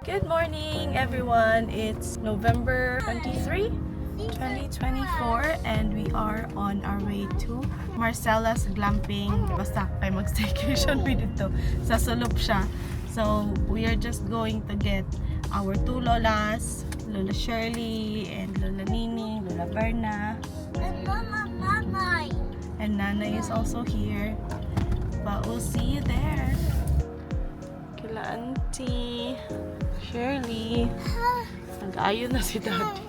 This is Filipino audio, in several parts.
Good morning everyone! It's November 23, 2024 and we are on our way to Marcella's Glamping. Basta kayo mag-staycation with dito. Sa Sulop siya. So we are just going to get our two lolas, Lola Shirley and Lola Nini, Lola Berna. And Mama Nanay. And Nanay is also here. But we'll see you there. Kila Auntie Shirley. Nag-ayon na si Daddy.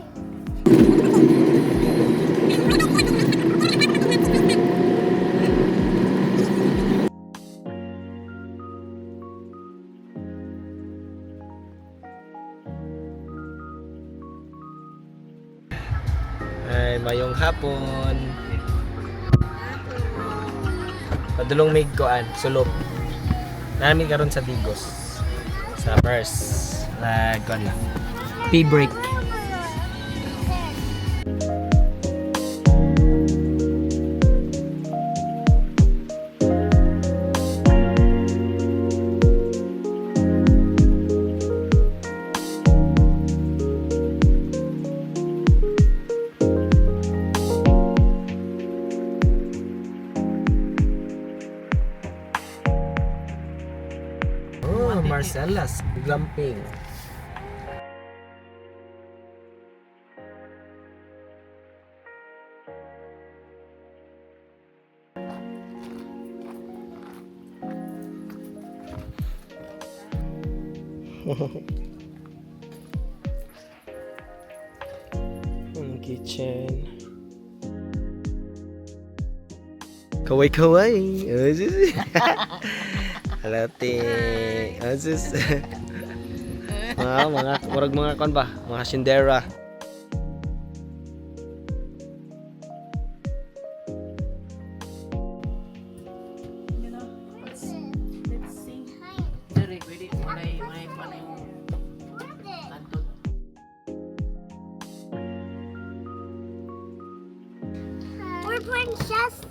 Ay, mayong hapon. Padulong mig koan, sulop. Namin karon sa Digos. Sa Mers. Nagkuan lang. P-break. Oh, Marcella's Glamping. Ang kitchen. Kaway-kaway. Halati. Asus. mga kon ba? Mga Shindera. You know, let's sing. We're playing chess.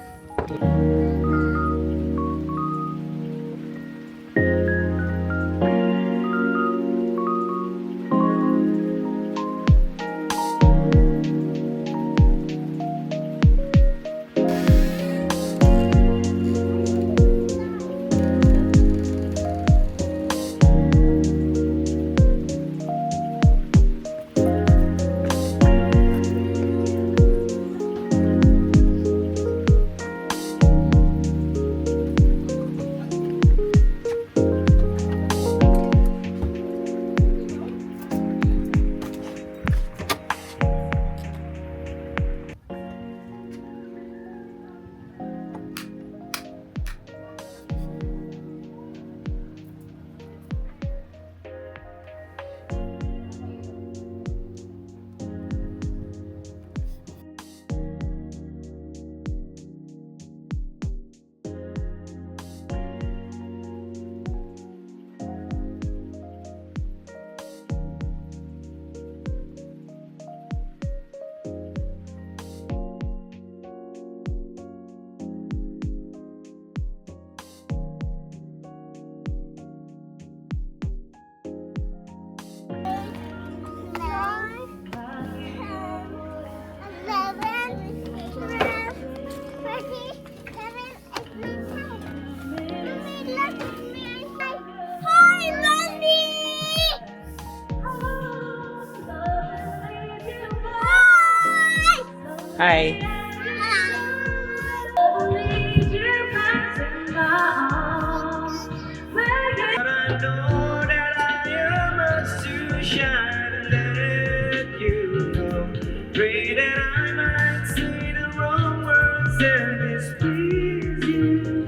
Hi.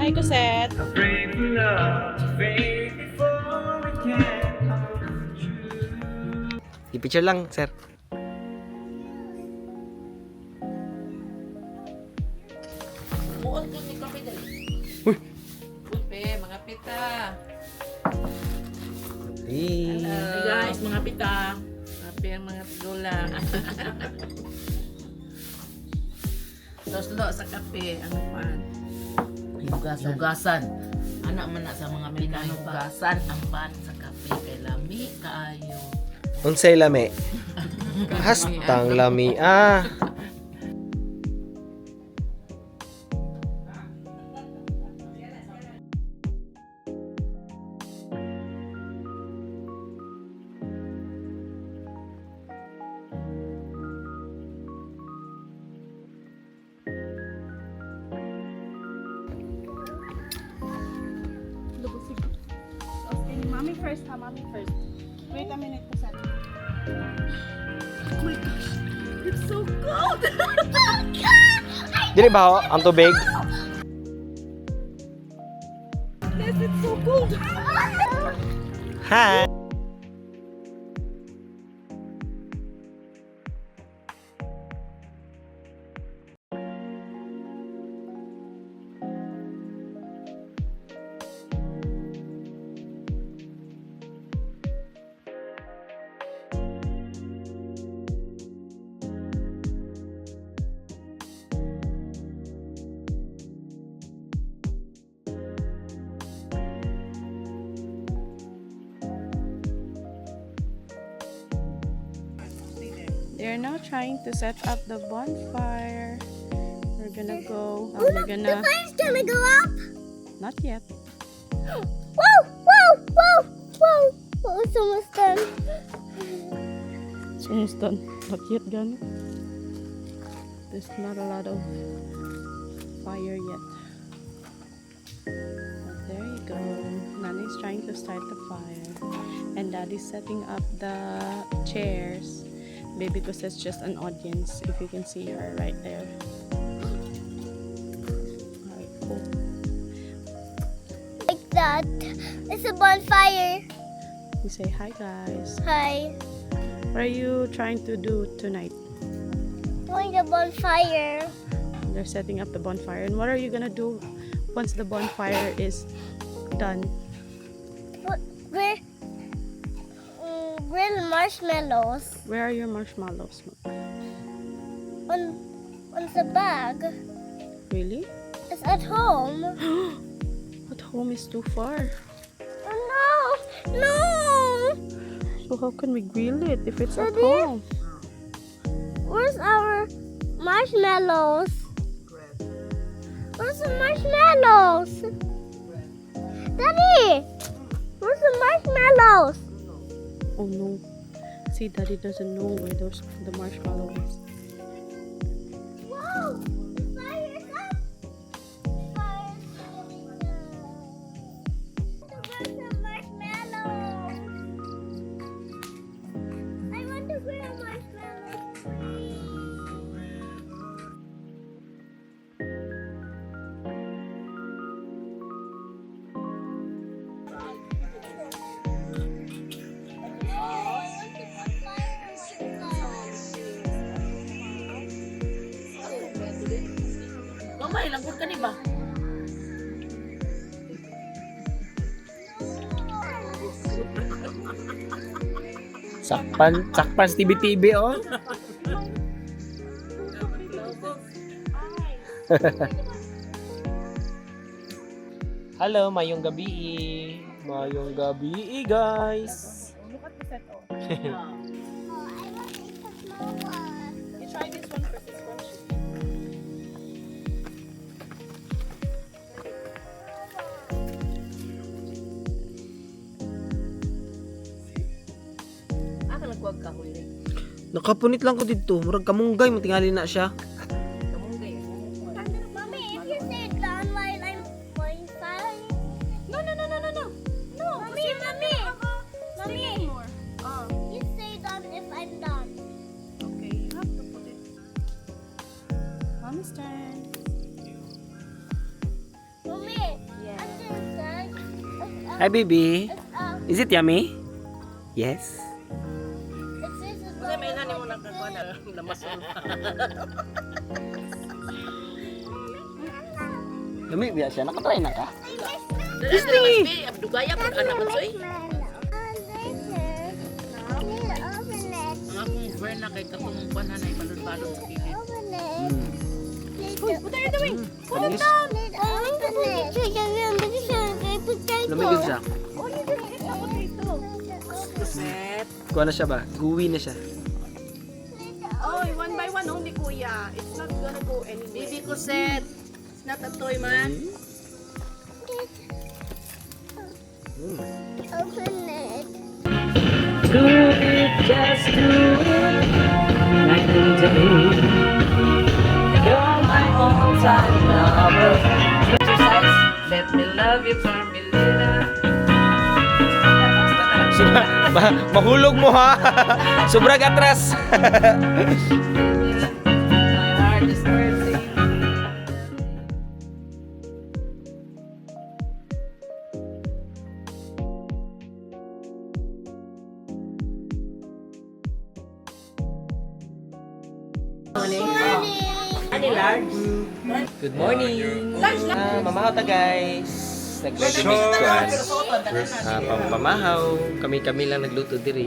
Hi, Cosette. I-picture lang, sir. Buot ko ni kape dali. Uy. Upe, mga pita. Hey. Hey guys, mga pita. Kape ang mga lola. Tos-lo sa kape, ano pa? Hugasan. Anak man na sa mga pinanugasan ang pan sa kape kay lami kaayo. Unsay lami? Hastang lami. Okay, mommy first ha, mommy first. Wait a minute po, Seth. Oh my gosh, it's so cold! Dili ba ho ang tubig? Yes, it's so cold! Hi. They're now trying to set up the bonfire. We're gonna go. We're gonna. Fire's gonna go up. Not yet. Whoa, whoa, whoa, whoa. Oh, it's almost done. It's almost done. Not yet done. There's not a lot of fire yet. But there you go. Nani's trying to start the fire. And Daddy's setting up the chairs. Baby, because that's just an audience. If you can see her right there. Alright, cool. Like that. It's a bonfire. We say hi, guys. Hi. What are you trying to do tonight? Doing the bonfire. They're setting up the bonfire. And what are you gonna do once the bonfire is done? Grill marshmallows Where are your marshmallows? on the bag. Really? It's at home. At home is too far. Oh no! No! So how can we grill it if it's at Daddy? home? Where's our marshmallows? Where's the marshmallows? Daddy! Where's the marshmallows? Oh no. See, Daddy doesn't know where the marshmallow is. Whoa! The fire is up! Fire is going up. Where's the marshmallows? I want to grill marshmallows, please. Mamay, langkod ka ni ba? Sakpan sa TV oh. Hello, mayong gabi. Mayong gabi, guys. Look at the set. Oh. Oh, I want to eat a small one. You try this one first. It's crunchy. Ako nagwag ka huli. Nakapunit lang ko dito. Murag kamunggay, matingali na siya. Kamunggay. Mommy, if you say done while I'm going fine. No. Mommy, mommy. Mommy, More. Oh, you say done if I'm done. okay. You have to put it. Mommy's turn. Mommy, Yeah. I'm just done. Hi, baby. It's Is it yummy? Yes. Kasi may nani mo nagkakwa na namasul pa. Lami biya siya. Nakatry na ka? Dali, abdugaya po anak mo soy. Mga kung burn na kay katong pananay balon-balon sa kilid. What are you doing? Put it down. Lamigod siya. Oh, you can eat the potato. Set. Kuha na siya ba? Gooey na siya. Oh, one by one only, kuya. It's not gonna go anywhere. Bibi ko set. It's not a toy, man. Open it. Do it, just do it. Nothing to me. You're my all-time lover. Exercise. Let me love you for me later. Mahulog mo ha! Sobrang atras! My heart is hurting. Good morning! Mamahaw ta guys! Nag-ready pamahaw. Kami lang nagluto diri.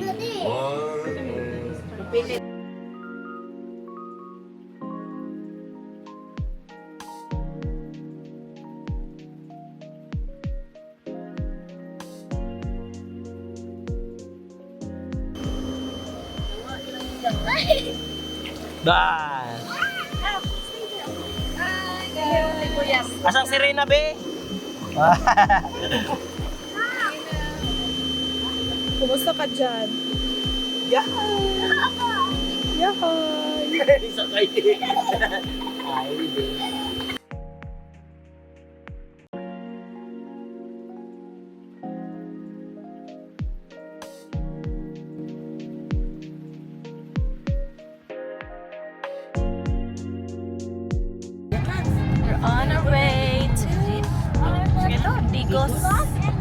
Bye! Asang si Reyna, be? Kumusta ka dyan? Yahay! Sakay. Ay, be. We're on our way to Digos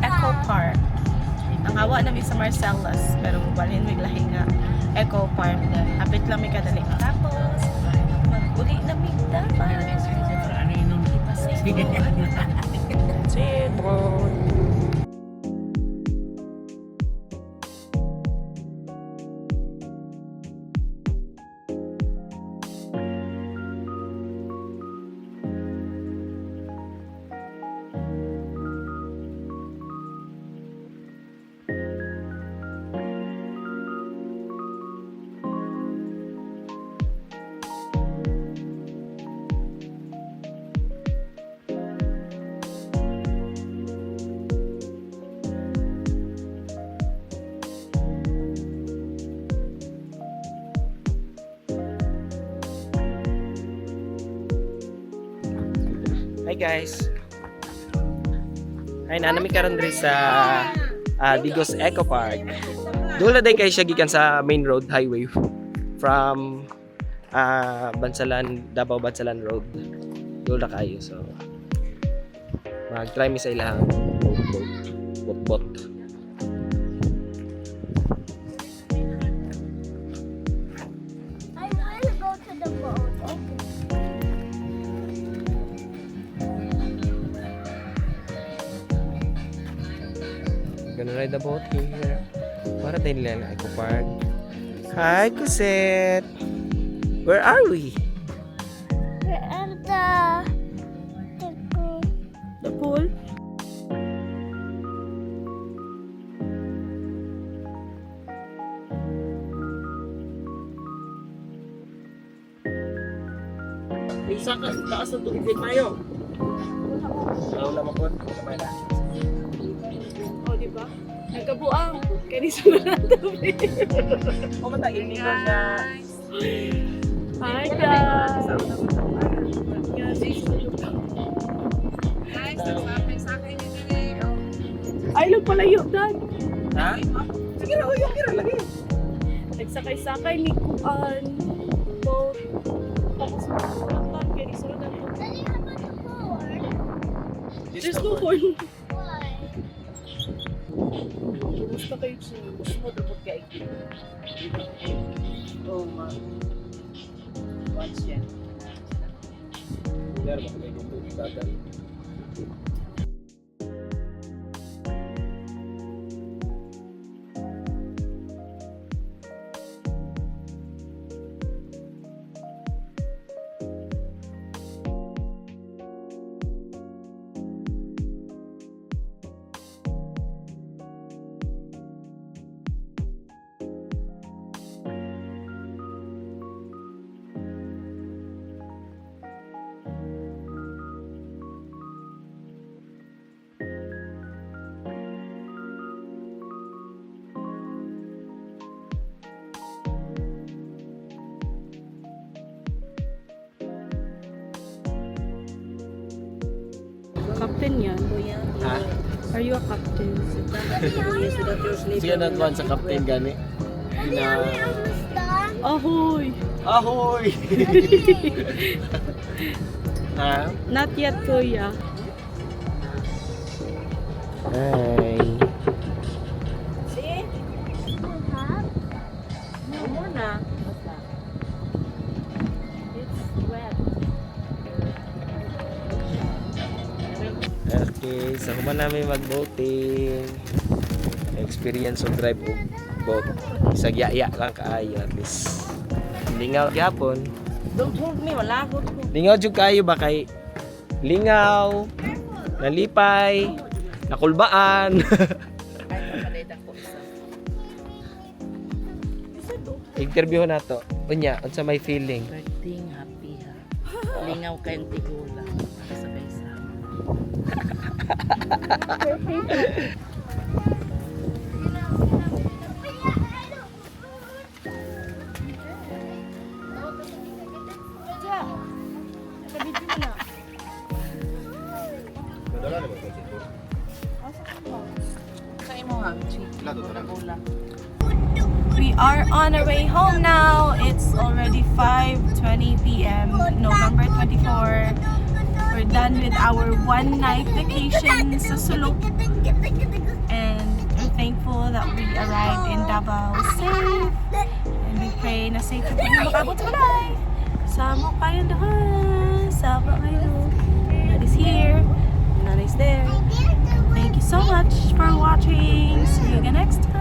Eco Park. Ang awa namin sa Marcellus, pero balhin may lahi nga Eco Park na hapit lang may kadali. Tapos, mag-uli na may dapat. Sibon. Hi guys. Ay nanami karon diri sa Digos Eco Park. Dula day kay siya gikan sa main road highway from Davao Bansalan Road. Dula kayo so mag-try mi sa ilang bot. I want to go to the boat. Gonna ride the boat here. Para tayo nila Eco Park. Hi, Kuset! Where are we? We're at The pool? Isa ka, taas ng tubig tayo. Wala mapon. Sabay na. O, di ba? Nagkabuang. Kaya di sa mga tubig. O, matayin ni na. Hi, guys! Ay, lang pala yun, Dan. Ha? Sige na, uyok kira lagi. Nagsakay-sakay ni Kuan. Boat. Tapos magkulang kaya di sila ng Daddy, how about the board? There's no horn. Why? Kumusta kayo siya? Gusto mo dupot ka iki. Oh, man. Once yan. Kunyari, baka may tubig dadal. Captain yan. Ha? Are you a captain? Sige na naman sa captain gani. Almost done. Ahoy! Ahoy! Ha? Not yet, kuya. Hi. Okay, so human namin mag-boating. Experience of drive og boat. Isang yaya lang kaayo at least. Lingaw gyapon. Don't hold me, wala ko. Lingaw jud kayo ba kay lingaw, nalipay, nakulbaan. Interview na to. Unya, unsa may feeling? Birthday happy ha. Lingaw kayong tigula. Sabay sa. Sa imo ha. Tigula. We are on our way home now. It's already 5:20 p.m. November 24. We're done with our one-night vacation sa Sulok. And we're thankful that we arrived in Davao safe. And we pray na safe na kami makabot sa balay. Sama kayo doon. Sama kayo. God is here. God is there. Thank you so much for watching. See you again next time.